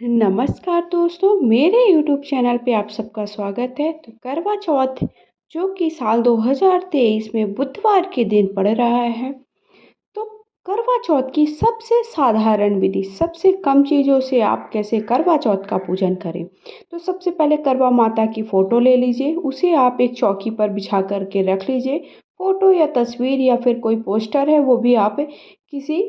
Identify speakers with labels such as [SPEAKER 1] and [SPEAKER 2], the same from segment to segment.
[SPEAKER 1] नमस्कार दोस्तों, मेरे यूट्यूब चैनल पे आप सबका स्वागत है। तो करवा चौथ जो कि साल 2023 में बुधवार के दिन पड़ रहा है। तो करवा चौथ की सबसे साधारण विधि, सबसे कम चीज़ों से आप कैसे करवा चौथ का पूजन करें। तो सबसे पहले करवा माता की फ़ोटो ले लीजिए, उसे आप एक चौकी पर बिछा कर के रख लीजिए। फ़ोटो या तस्वीर या फिर कोई पोस्टर है वो भी आप किसी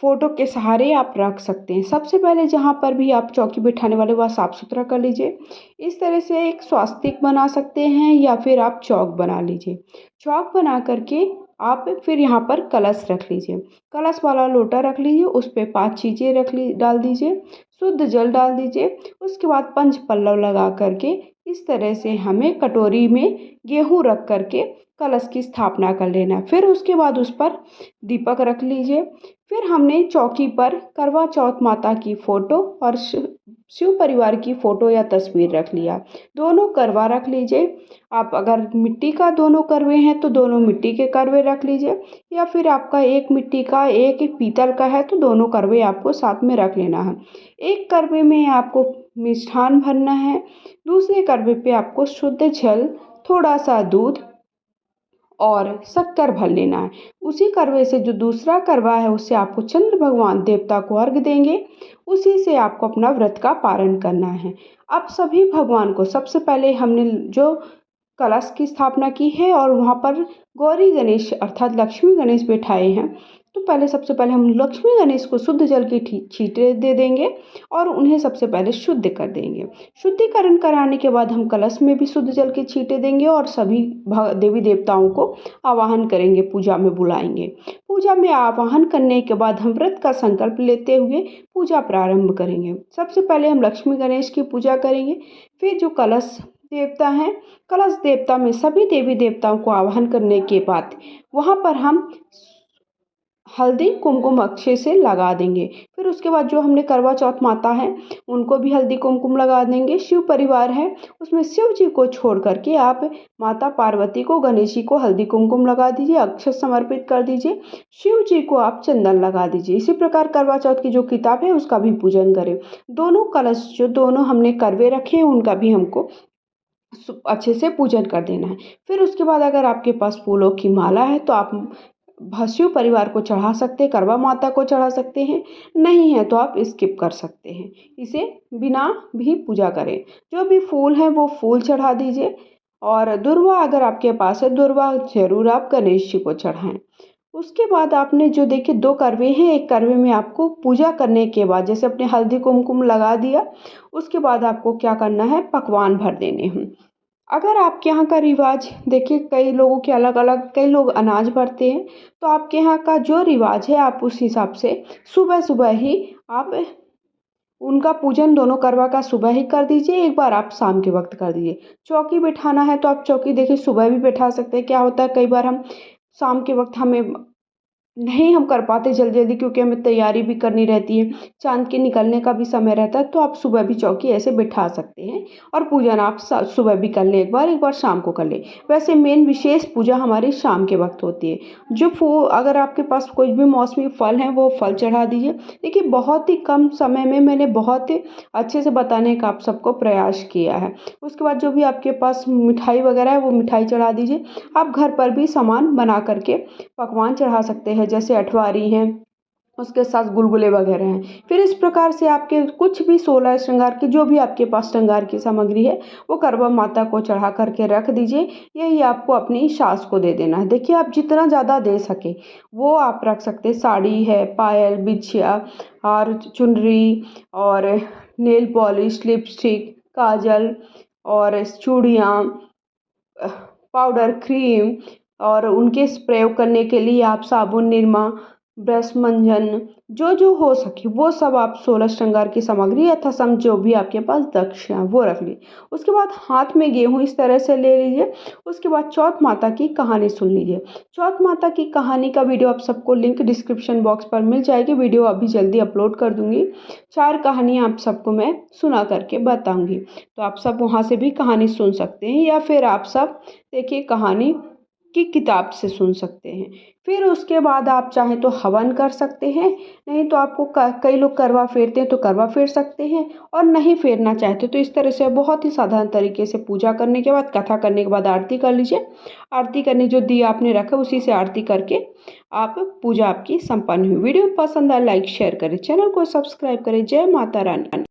[SPEAKER 1] फ़ोटो के सहारे आप रख सकते हैं। सबसे पहले जहाँ पर भी आप चौकी बिठाने वाले वहाँ साफ़ सुथरा कर लीजिए। इस तरह से एक स्वास्तिक बना सकते हैं या फिर आप चौक बना लीजिए। चौक बना कर के आप फिर यहाँ पर कलश रख लीजिए। कलश वाला लोटा रख लीजिए, उस पे 5 चीज़ें डाल दीजिए, शुद्ध जल डाल दीजिए। उसके बाद पंच पल्लव लगा कर के इस तरह से हमें कटोरी में गेहूँ रख कर के कलश की स्थापना कर लेना है। फिर उसके बाद उस पर दीपक रख लीजिए। फिर हमने चौकी पर करवा चौथ माता की फ़ोटो और शिव परिवार की फ़ोटो या तस्वीर रख लिया। दोनों करवा रख लीजिए। आप अगर मिट्टी का दोनों करवे हैं तो दोनों मिट्टी के करवे रख लीजिए, या फिर आपका एक मिट्टी का एक पीतल का है तो दोनों करवे आपको साथ में रख लेना है। एक करवे में आपको मिष्ठान भरना है, दूसरे करवे पे आपको शुद्ध जल, थोड़ा सा दूध और शक्कर भर लेना है। उसी करवे से जो दूसरा करवा है उससे आपको चंद्र भगवान देवता को अर्घ देंगे। उसी से आपको अपना व्रत का पारण करना है। अब सभी भगवान को सबसे पहले हमने जो कलश की स्थापना की है और वहाँ पर गौरी गणेश अर्थात लक्ष्मी गणेश बैठाए हैं। तो पहले सबसे पहले हम लक्ष्मी गणेश को शुद्ध जल की छींटे दे देंगे और उन्हें सबसे पहले शुद्ध कर देंगे। शुद्धिकरण कराने के बाद हम कलश में भी शुद्ध जल के छींटे देंगे और सभी देवी देवताओं को आवाहन करेंगे, पूजा में बुलाएंगे। पूजा में आवाहन करने के बाद हम व्रत का संकल्प लेते हुए पूजा प्रारंभ करेंगे। सबसे पहले हम लक्ष्मी गणेश की पूजा करेंगे। फिर जो कलश देवता हैं, कलश देवता में सभी देवी देवताओं को आवाहन करने के बाद वहाँ पर हम हल्दी कुमकुम अक्षय से लगा देंगे। फिर उसके बाद जो हमने करवा चौथ माता है उनको भी हल्दी कुमकुम लगा देंगे। शिव परिवार है उसमें शिव जी को छोड़ करके आप माता पार्वती को, गणेश जी को हल्दी कुमकुम लगा दीजिए, अक्षत समर्पित कर दीजिए। शिव जी को आप चंदन लगा दीजिए। इसी प्रकार करवा चौथ की जो किताब है उसका भी पूजन करें। दोनों कलश जो दोनों हमने करवे रखे हैं उनका भी हमको अच्छे से पूजन कर देना है। फिर उसके बाद अगर आपके पास फूलों की माला है तो आप शिव परिवार को चढ़ा सकते हैं, करवा माता को चढ़ा सकते हैं। नहीं है तो आप स्किप कर सकते हैं, इसे बिना भी पूजा करें। जो भी फूल है वो फूल चढ़ा दीजिए। और दुर्वा अगर आपके पास है, दुर्वा जरूर आप गणेश जी को चढ़ाएं। उसके बाद आपने जो देखिए 2 करवे हैं, एक करवे में आपको पूजा करने के बाद जैसे अपने हल्दी कुमकुम लगा दिया, उसके बाद आपको क्या करना है, पकवान भर देने हैं। अगर आपके यहाँ का रिवाज देखिए, कई लोगों के अलग अलग, कई लोग अनाज भरते हैं। तो आपके यहाँ का जो रिवाज है आप उस हिसाब से सुबह सुबह ही आप उनका पूजन दोनों करवा का सुबह ही कर दीजिए, एक बार आप शाम के वक्त कर दीजिए। चौकी बिठाना है तो आप चौकी देखिए सुबह भी बैठा सकते हैं। क्या होता है कई बार हम शाम के वक्त हमें नहीं हम कर पाते जल्दी जल्दी, क्योंकि हमें तैयारी भी करनी रहती है, चाँद के निकलने का भी समय रहता है। तो आप सुबह भी चौकी ऐसे बिठा सकते हैं और पूजन आप सुबह भी कर लें, एक बार शाम को कर लें। वैसे मेन विशेष पूजा हमारी शाम के वक्त होती है। जो अगर आपके पास कोई भी मौसमी फल हैं वो फल चढ़ा दीजिए। देखिए बहुत ही कम समय में मैंने बहुत ही अच्छे से बताने का आप सबको प्रयास किया है। उसके बाद जो भी आपके पास मिठाई वगैरह है वो मिठाई चढ़ा दीजिए। आप घर पर भी सामान बना करके पकवान चढ़ा सकते हैं, जैसे अठवारी हैं, उसके साथ गुलगुले वगैरह हैं। फिर इस प्रकार से आपके कुछ भी 16 श्रृंगार की जो भी आपके पास श्रृंगार की सामग्री है वो करवा माता को चढ़ा करके रख दीजिए। यही आपको अपनी सास को दे देना है। देखिए आप जितना ज़्यादा दे सके वो आप रख सकते हैं। साड़ी है, पायल, बिछिया और चुनरी और नेल पॉलिश, लिपस्टिक, काजल और चूड़ियाँ, पाउडर, क्रीम और उनके प्रयोग करने के लिए आप साबुन, निरमा, ब्रश, मंजन, जो हो सके वो सब आप 16 श्रृंगार की सामग्री यथा सम जो भी आपके पास दक्ष है वो रख लीजिए। उसके बाद हाथ में गेहूँ इस तरह से ले लीजिए। उसके बाद चौथ माता की कहानी सुन लीजिए। चौथ माता की कहानी का वीडियो आप सबको लिंक डिस्क्रिप्शन बॉक्स पर मिल जाएगी। वीडियो अभी जल्दी अपलोड कर दूंगी। 4 कहानियाँ आप सबको मैं सुना करके बताऊंगी, तो आप सब वहाँ से भी कहानी सुन सकते हैं, या फिर आप सब देखिए कहानी की किताब से सुन सकते हैं। फिर उसके बाद आप चाहें तो हवन कर सकते हैं, नहीं तो आपको कई लोग करवा फेरते हैं तो करवा फेर सकते हैं, और नहीं फेरना चाहते तो इस तरह से बहुत ही साधारण तरीके से पूजा करने के बाद, कथा करने के बाद आरती कर लीजिए। आरती करने जो दिया आपने रखा उसी से आरती करके आप पूजा आपकी संपन्न हुई। वीडियो पसंद आए लाइक शेयर करें, चैनल को सब्सक्राइब करें। जय माता रानी।